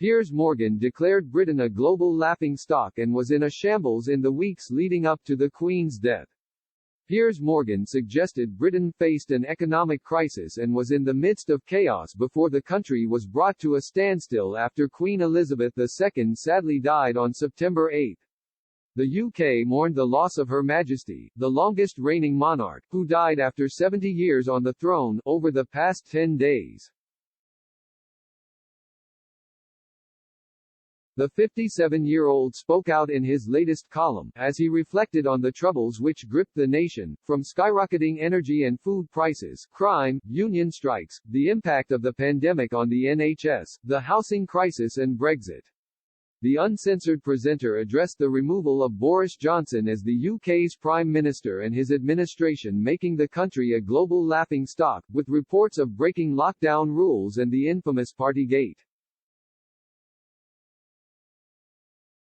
Piers Morgan declared Britain a global laughingstock and was in a shambles in the weeks leading up to the Queen's death. Piers Morgan suggested Britain faced an economic crisis and was in the midst of chaos before the country was brought to a standstill after Queen Elizabeth II sadly died on September 8. The UK mourned the loss of Her Majesty, the longest reigning monarch, who died after 70 years on the throne, over the past 10 days. The 57-year-old spoke out in his latest column, as he reflected on the troubles which gripped the nation, from skyrocketing energy and food prices, crime, union strikes, the impact of the pandemic on the NHS, the housing crisis and Brexit. The uncensored presenter addressed the removal of Boris Johnson as the UK's Prime Minister and his administration making the country a global laughingstock, with reports of breaking lockdown rules and the infamous Partygate.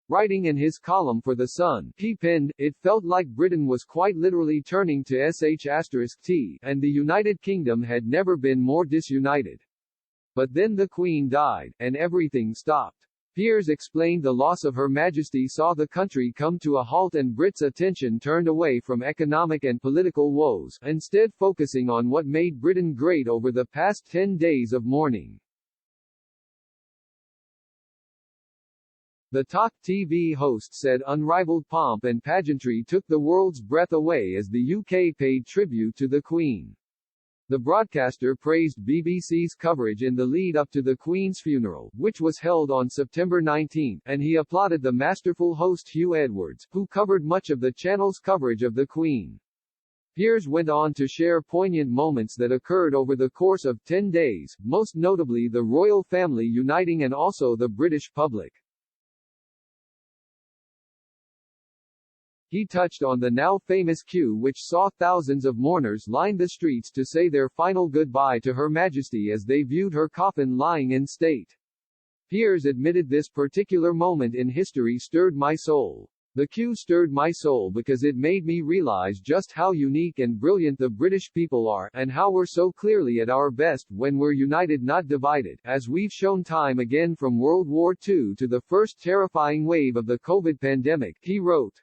Writing in his column for The Sun, he penned, "It felt like Britain was quite literally turning to s.t.o.c.k, and the United Kingdom had never been more disunited. But then the Queen died, and everything stopped." Piers explained the loss of Her Majesty saw the country come to a halt and Brits' attention turned away from economic and political woes, instead focusing on what made Britain great over the past 10 days of mourning. The s.t.o.k TV host said unrivaled pomp and pageantry took the world's breath away as the UK paid tribute to the Queen. The broadcaster praised BBC's coverage in the lead-up to the Queen's funeral, which was held on September 19, and he applauded the masterful host Hugh Edwards, who covered much of the channel's coverage of the Queen. Piers went on to share poignant moments that occurred over the course of 10 days, most notably the royal family uniting and also the British public. He touched on the now famous queue which saw thousands of mourners line the streets to say their final goodbye to Her Majesty as they viewed her coffin lying in state. Piers admitted this particular moment in history stirred my soul. The queue stirred my soul because it made me realize just how unique and brilliant the British people are, and how we're so clearly at our best when we're united not divided, as we've shown time again from World War II to the first terrifying wave of the COVID pandemic, he wrote.